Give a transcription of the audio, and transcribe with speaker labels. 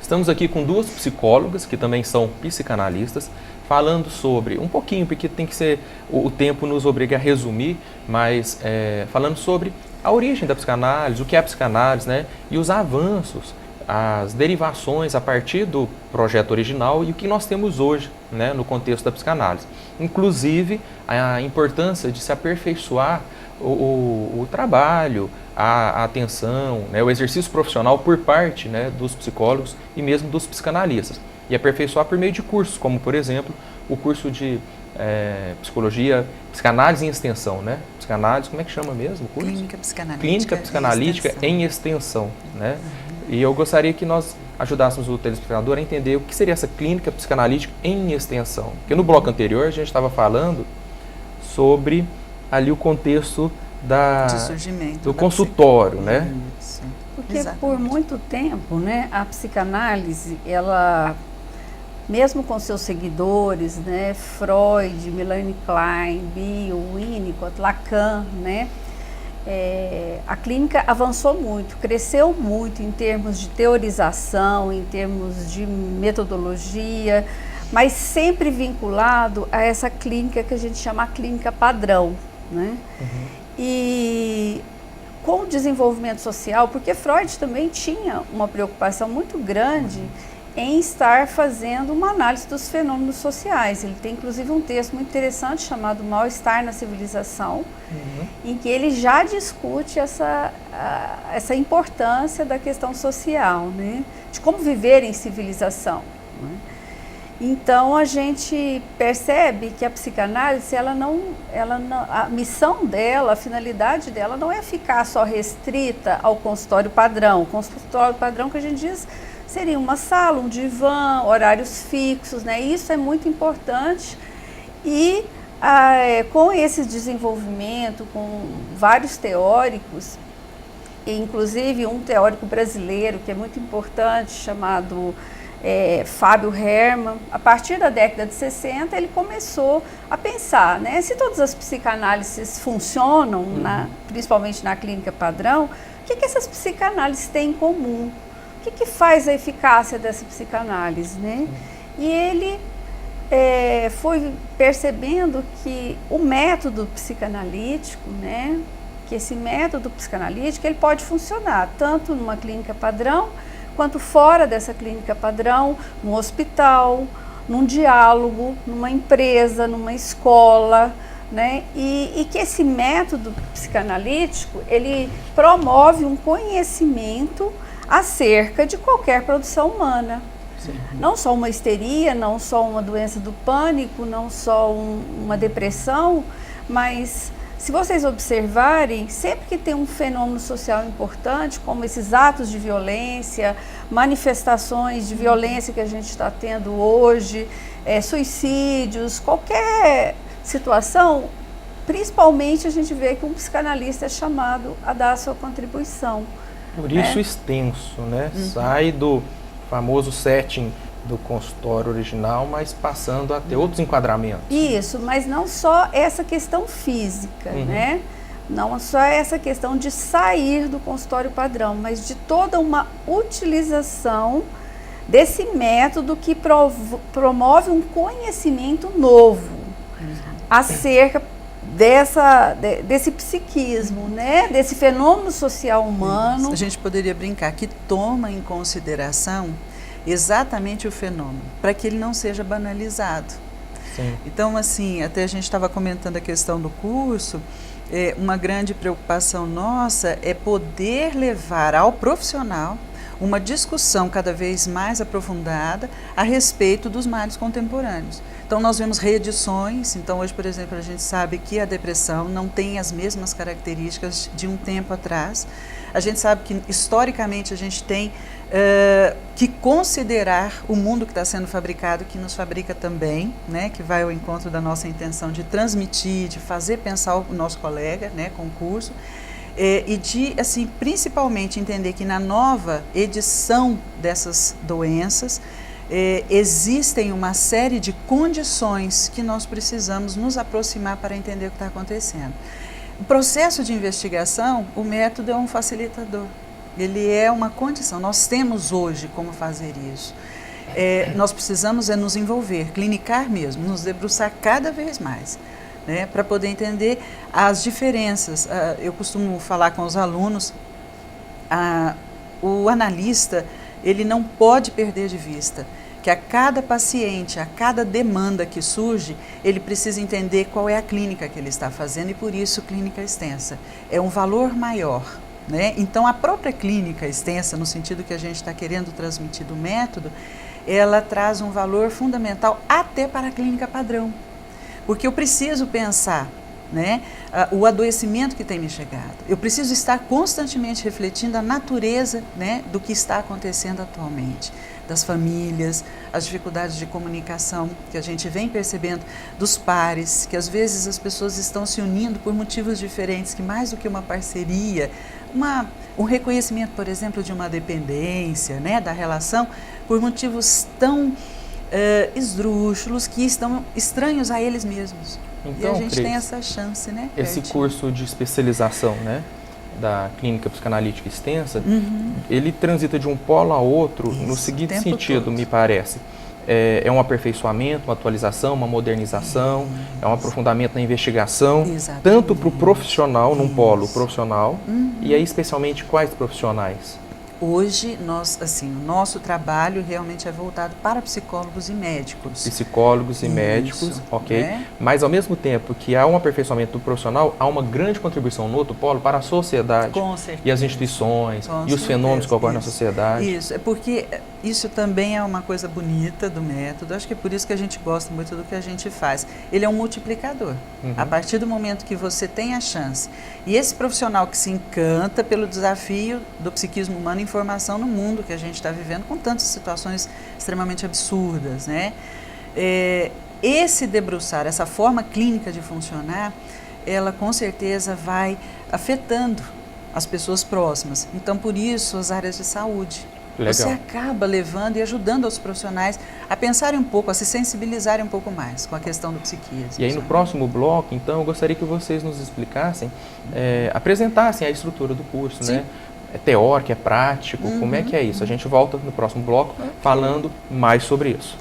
Speaker 1: Estamos aqui com duas psicólogas, que também são psicanalistas, falando sobre, um pouquinho, porque tem que ser, o tempo nos obriga a resumir, mas falando sobre a origem da psicanálise, o que é a psicanálise, né? E os avanços, as derivações a partir do projeto original e o que nós temos hoje, né, no contexto da psicanálise. Inclusive, a importância de se aperfeiçoar o trabalho, a atenção, né, o exercício profissional por parte, né, dos psicólogos e mesmo dos psicanalistas. E aperfeiçoar por meio de cursos, como, por exemplo, o curso de psicologia, psicanálise em extensão, né? Psicanálise, como é que chama mesmo o curso? Clínica psicanalítica em extensão, né? E eu gostaria que nós ajudássemos o telespectador a entender o que seria essa clínica psicanalítica em extensão. Porque no bloco anterior a gente estava falando sobre ali o contexto do consultório, né?
Speaker 2: Porque por muito tempo, né, a psicanálise, ela, mesmo com seus seguidores, né, Freud, Melanie Klein, Bill, Winnicott, Lacan, né, a clínica avançou muito, cresceu muito em termos de teorização, em termos de metodologia, mas sempre vinculado a essa clínica que a gente chama a clínica padrão, né? E com o desenvolvimento social, porque Freud também tinha uma preocupação muito grande em estar fazendo uma análise dos fenômenos sociais. Ele tem inclusive um texto muito interessante chamado Mal-Estar na Civilização, em que ele já discute essa importância da questão social, né? De como viver em civilização, né? Então a gente percebe que a psicanálise, a missão dela, a finalidade dela não é ficar só restrita ao consultório padrão. O consultório padrão que a gente diz seria uma sala, um divã, horários fixos, né? Isso é muito importante e com esse desenvolvimento, com vários teóricos, inclusive um teórico brasileiro que é muito importante, chamado Fábio Hermann, a partir da década de 60 ele começou a pensar, né, se todas as psicanálises funcionam, principalmente na clínica padrão, o que essas psicanálises têm em comum? O que faz a eficácia dessa psicanálise, né? E ele foi percebendo que o método psicanalítico, né, que esse método psicanalítico ele pode funcionar tanto numa clínica padrão quanto fora dessa clínica padrão, no hospital, num diálogo, numa empresa, numa escola, né? E que esse método psicanalítico, ele promove um conhecimento acerca de qualquer produção humana. Sim. Não só uma histeria, não só uma doença do pânico, não só uma depressão, mas se vocês observarem, sempre que tem um fenômeno social importante, como esses atos de violência, manifestações de violência que a gente está tendo hoje, suicídios, qualquer situação, principalmente a gente vê que um psicanalista é chamado a dar a sua contribuição.
Speaker 1: Por isso extenso, né? Sai do famoso setting do consultório original, mas passando a ter outros enquadramentos.
Speaker 2: Isso, mas não só essa questão física, né? Não só essa questão de sair do consultório padrão, mas de toda uma utilização desse método que promove um conhecimento novo acerca desse psiquismo, né? Desse fenômeno social humano.
Speaker 3: A gente poderia brincar que toma em consideração exatamente o fenômeno, para que ele não seja banalizado. Sim. Então, assim, até a gente estava comentando a questão do curso, uma grande preocupação nossa é poder levar ao profissional uma discussão cada vez mais aprofundada a respeito dos males contemporâneos. Então, nós vemos reedições. Então, hoje, por exemplo, a gente sabe que a depressão não tem as mesmas características de um tempo atrás. A gente sabe que, historicamente, a gente tem que considerar o mundo que está sendo fabricado, que nos fabrica também, né, que vai ao encontro da nossa intenção de transmitir, de fazer pensar o nosso colega, né, com o curso, e de, assim, principalmente entender que na nova edição dessas doenças, existem uma série de condições que nós precisamos nos aproximar para entender o que está acontecendo. O processo de investigação, o método é um facilitador. Ele é uma condição. Nós temos hoje como fazer isso. Nós precisamos nos envolver, clinicar mesmo, nos debruçar cada vez mais, né, para poder entender as diferenças. Eu costumo falar com os alunos, o analista, ele não pode perder de vista que a cada paciente, a cada demanda que surge, ele precisa entender qual é a clínica que ele está fazendo e por isso clínica extensa. É um valor maior, né? Então a própria clínica extensa, no sentido que a gente está querendo transmitir do método, ela traz um valor fundamental até para a clínica padrão. Porque eu preciso pensar, né, o adoecimento que tem me chegado. Eu preciso estar constantemente refletindo a natureza, né, do que está acontecendo atualmente, das famílias, as dificuldades de comunicação que a gente vem percebendo, dos pares, que às vezes as pessoas estão se unindo por motivos diferentes, que mais do que uma parceria, um reconhecimento, por exemplo, de uma dependência, né, da relação, por motivos tão esdrúxulos que estão estranhos a eles mesmos.
Speaker 1: Então,
Speaker 3: e a gente
Speaker 1: Cris,
Speaker 3: tem essa chance, né?
Speaker 1: Esse curso de especialização, né, da clínica psicanalítica extensa, ele transita de um polo a outro no seguinte sentido, me parece. É um aperfeiçoamento, uma atualização, uma modernização, é um aprofundamento na investigação, tanto para o profissional, num polo profissional, e aí especialmente quais profissionais?
Speaker 3: Hoje, o nosso trabalho realmente é voltado para psicólogos e médicos.
Speaker 1: Psicólogos e médicos, ok. Né? Mas, ao mesmo tempo que há um aperfeiçoamento do profissional, há uma grande contribuição no outro polo para a sociedade.
Speaker 3: Com certeza.
Speaker 1: E as instituições, e os fenômenos que ocorrem na sociedade.
Speaker 3: Isso, é porque isso também é uma coisa bonita do método. Acho que é por isso que a gente gosta muito do que a gente faz. Ele é um multiplicador. A partir do momento que você tem a chance. E esse profissional que se encanta pelo desafio do psiquismo humano, informação no mundo que a gente está vivendo, com tantas situações extremamente absurdas, né? Esse debruçar, essa forma clínica de funcionar, ela com certeza vai afetando as pessoas próximas. Então, por isso, as áreas de saúde. Legal. Você acaba levando e ajudando os profissionais a pensarem um pouco, a se sensibilizarem um pouco mais com a questão do psiquismo.
Speaker 1: E aí no próximo bloco, então, eu gostaria que vocês nos explicassem, apresentassem a estrutura do curso, né? É teórico, é prático, como é que é isso? A gente volta no próximo bloco falando mais sobre isso.